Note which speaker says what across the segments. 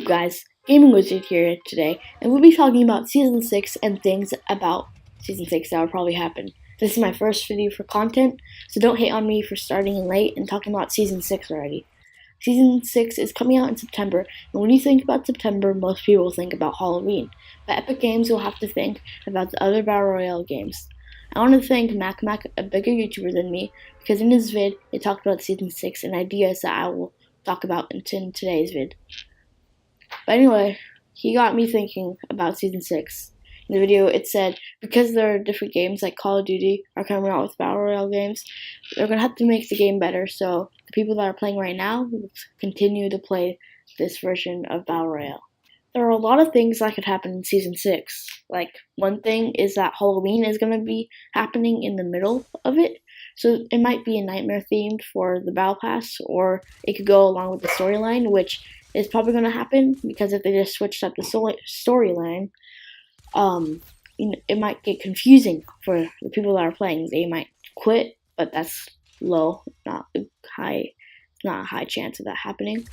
Speaker 1: guys? Gaming Wizard here today, and we'll be talking about Season 6 and things about Season 6 that will probably happen. This is my first video for content, so don't hate on me for starting in late and talking about Season 6 already. Season 6 is coming out in September, and when you think about September, most people think about Halloween. But Epic Games will have to think about the other Battle Royale games. I want to thank Mac, a bigger YouTuber than me, because in his vid, it talked about Season 6 and ideas that I will talk about in today's vid. But anyway, he got me thinking about Season 6. In the video, it said, because there are different games like Call of Duty are coming out with Battle Royale games, they're going to have to make the game better, so the people that are playing right now will continue to play this version of Battle Royale. There are a lot of things that could happen in Season 6. Like, one thing is that Halloween is going to be happening in the middle of it, so it might be a nightmare themed for the Battle Pass, or it could go along with the storyline, which is probably going to happen, because if they just switched up the storyline, it might get confusing for the people that are playing. They might quit, but that's low, not a high chance of that happening.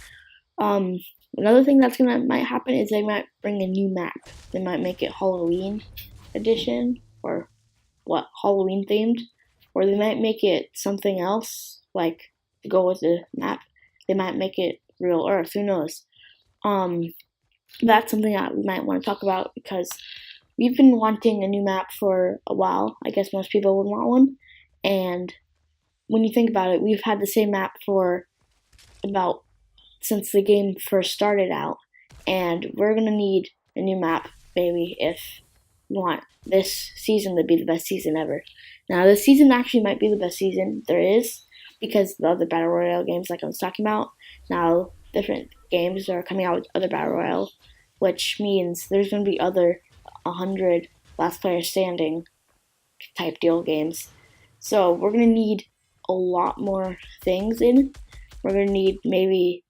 Speaker 1: Another thing that's might happen is they might bring a new map. They might make it Halloween edition, or Halloween themed, or they might make it something else, like to go with the map. They might make it Real Earth. Who knows? That's something that we might want to talk about, because we've been wanting a new map for a while. I guess most people would want one. And when you think about it, we've had the same map for since the game first started out. And we're going to need a new map, maybe, if we want this season to be the best season ever. Now, this season actually might be the best season there is, because the other Battle Royale games, like I was talking about, now different games are coming out with other Battle Royale, which means there's going to be other 100 last player standing type deal games. So we're going to need a lot more things in. We're going to need maybe,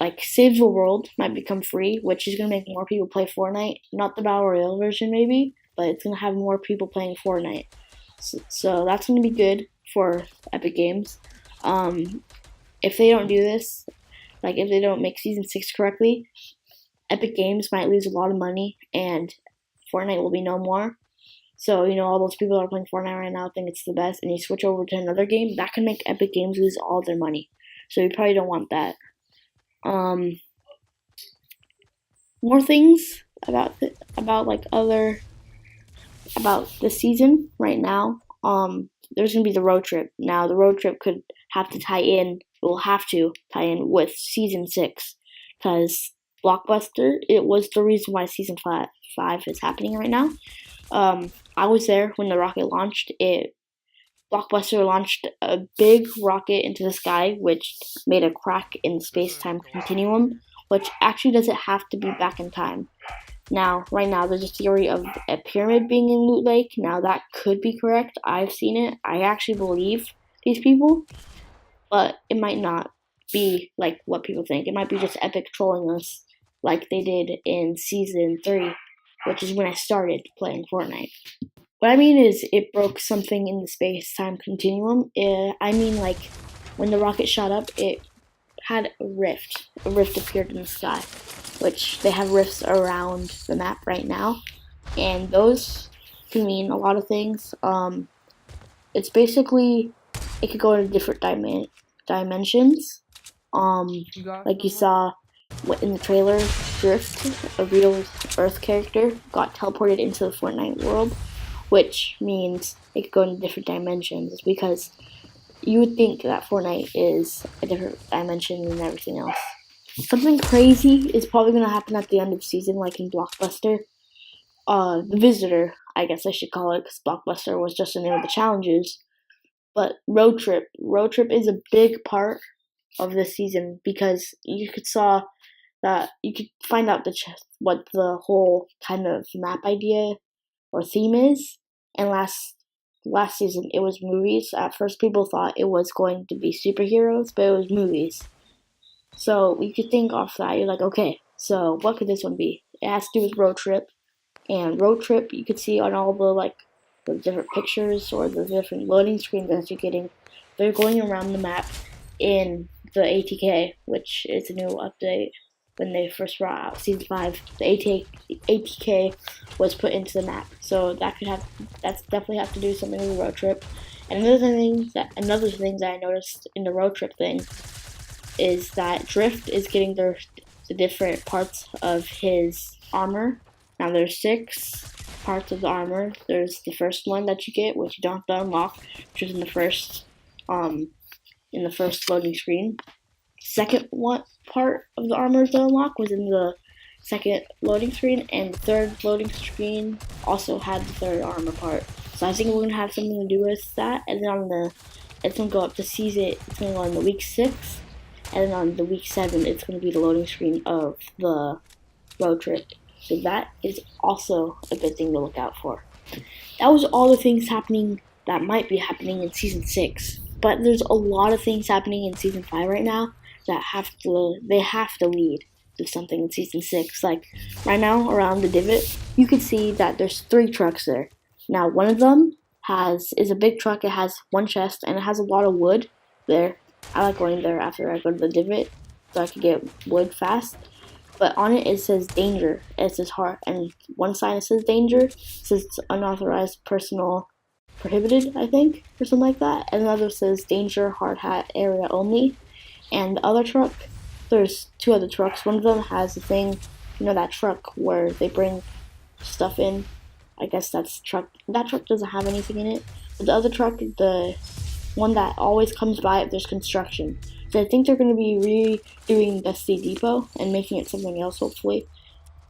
Speaker 1: like, Save the World might become free, which is going to make more people play Fortnite. Not the Battle Royale version maybe, but it's going to have more people playing Fortnite. So that's going to be good for Epic Games. If they don't do this, like if they don't make Season 6 correctly, Epic Games might lose a lot of money, and Fortnite will be no more. So, all those people that are playing Fortnite right now think it's the best, and you switch over to another game, that can make Epic Games lose all their money. So you probably don't want that. More things about the season right now. There's gonna be the road trip. Now the road trip will have to tie in with Season 6, because Blockbuster, it was the reason why Season 5 is happening right now. I was there when the rocket launched. Blockbuster launched a big rocket into the sky, which made a crack in the space-time continuum, which actually doesn't have to be back in time. Now, right now, there's a theory of a pyramid being in Loot Lake. Now, that could be correct. I've seen it. I actually believe these people, but it might not be like what people think. It might be just Epic trolling us like they did in Season 3, which is when I started playing Fortnite. What I mean is, it broke something in the space-time continuum. Like, when the rocket shot up, it had a rift. A rift appeared in the sky, which they have rifts around the map right now, and those can mean a lot of things. It's basically, it could go into different dimensions. Like you saw in the trailer, Drift, a Real Earth character, got teleported into the Fortnite world, which means it could go into different dimensions, because you would think that Fortnite is a different dimension than everything else. Something crazy is probably going to happen at the end of season, like in Blockbuster. The Visitor, I guess I should call it, because Blockbuster was just the name of the challenges. But Road Trip is a big part of this season, because you could find out what the whole kind of map idea or theme is. And last season, it was movies. At first, people thought it was going to be superheroes, but it was movies. So you could think off that. You're like, okay, so what could this one be? It has to do with Road Trip. And Road Trip, you could see on all the different pictures or the different loading screens that you're getting. They're going around the map in the ATK, which is a new update. when they first brought out Season 5, the ATK was put into the map. So that's definitely have to do something with the road trip. And another thing that I noticed in the road trip thing is that Drift is getting the different parts of his armor. Now there's 6 parts of the armor. There's the first one that you get, which you don't have to unlock, which is in the first loading screen. Second one part of the armor to unlock was in the second loading screen, and the third loading screen also had the third armor part. So I think we're gonna have something to do with that. And then it's gonna go up to season. It's gonna go on the week 6, and then on the week 7, it's gonna be the loading screen of the road trip. So that is also a good thing to look out for. That was all the things happening that might be happening in season 6. But there's a lot of things happening in season 5 right now that have to lead to something in season 6. Like right now around the divot, you can see that there's 3 trucks there. Now one of them is a big truck. It has 1 chest and it has a lot of wood there. I like going there after I go to the divot so I can get wood fast. But on it says danger. It says hard, and one sign it says danger. It says unauthorized personal prohibited, I think, or something like that. And another says danger hard hat area only. And the other truck, there's 2 other trucks. One of them has a thing, that truck where they bring stuff in. I guess that's truck. That truck doesn't have anything in it. But the other truck, the one that always comes by if there's construction. So I think they're going to be redoing Dusty Depot and making it something else, hopefully.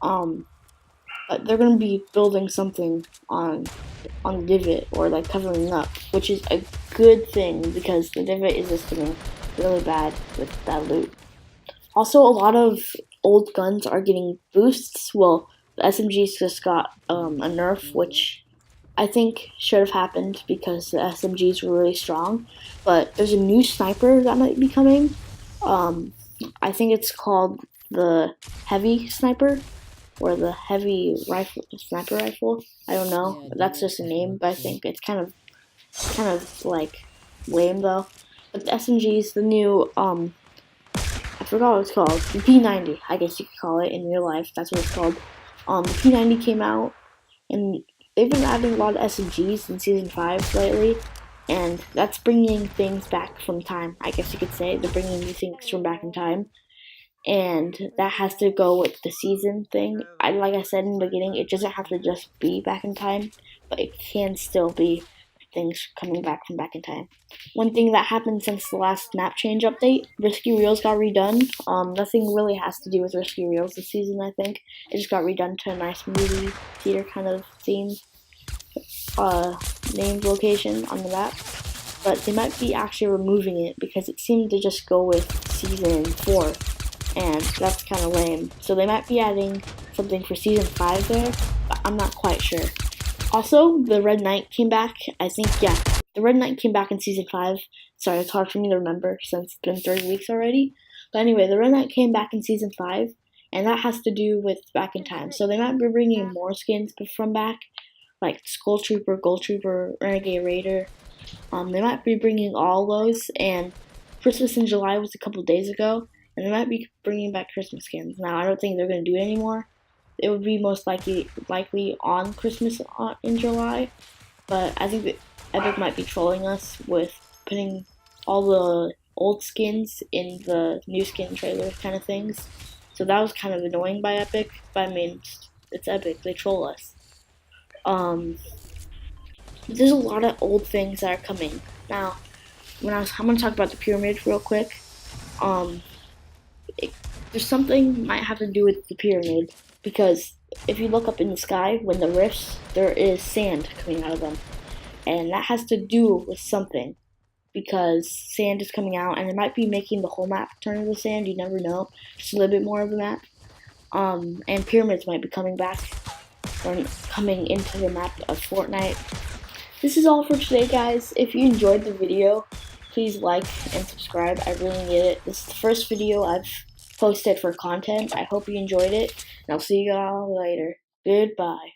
Speaker 1: But they're going to be building something on the divot, or like covering up, which is a good thing because the divot is just doing really bad with that loot. Also, a lot of old guns are getting boosts. Well, the SMGs just got a nerf, which I think should have happened because the SMGs were really strong. But there's a new sniper that might be coming. I think it's called the heavy sniper or the heavy sniper rifle. I don't know. That's just a name, but I think it's kind of like lame though. But the SMGs, the new I forgot what it's called. The P90, I guess you could call it in real life. That's what it's called. The P90 came out, and they've been adding a lot of SMGs in Season 5 lately, and that's bringing things back from time, I guess you could say. They're bringing new things from back in time, and that has to go with the season thing. Like I said in the beginning, it doesn't have to just be back in time, but it can still be things coming back from back in time. One thing that happened since the last map change update, Risky Reels got redone. Nothing really has to do with Risky Reels this season, I think. It just got redone to a nice movie theater kind of theme, named location on the map. But they might be actually removing it because it seemed to just go with season 4, and that's kind of lame. So they might be adding something for season 5 there, but I'm not quite sure. Also, the Red Knight came back. I think, yeah, the Red Knight came back in season 5. Sorry, it's hard for me to remember since it's been 3 weeks already. But anyway, the Red Knight came back in season 5, and that has to do with back in time. So they might be bringing more skins from back, like Skull Trooper, Gold Trooper, Renegade Raider. They might be bringing all those, and Christmas in July was a couple days ago, and they might be bringing back Christmas skins. Now, I don't think they're going to do it anymore. It would be most likely on Christmas in July, but I think that Epic might be trolling us with putting all the old skins in the new skin trailer kind of things. So that was kind of annoying by Epic, but I mean, it's Epic, they troll us. There's a lot of old things that are coming. Now, I'm going to talk about the pyramid real quick. There's something might have to do with the pyramid, because if you look up in the sky, when the rifts, there is sand coming out of them. And that has to do with something, because sand is coming out, and it might be making the whole map turn into sand, you never know. Just a little bit more of the map. And pyramids might be coming back, or coming into the map of Fortnite. This is all for today, guys. If you enjoyed the video, please like and subscribe. I really need it. This is the first video I've posted for content. I hope you enjoyed it, and I'll see you all later. Goodbye.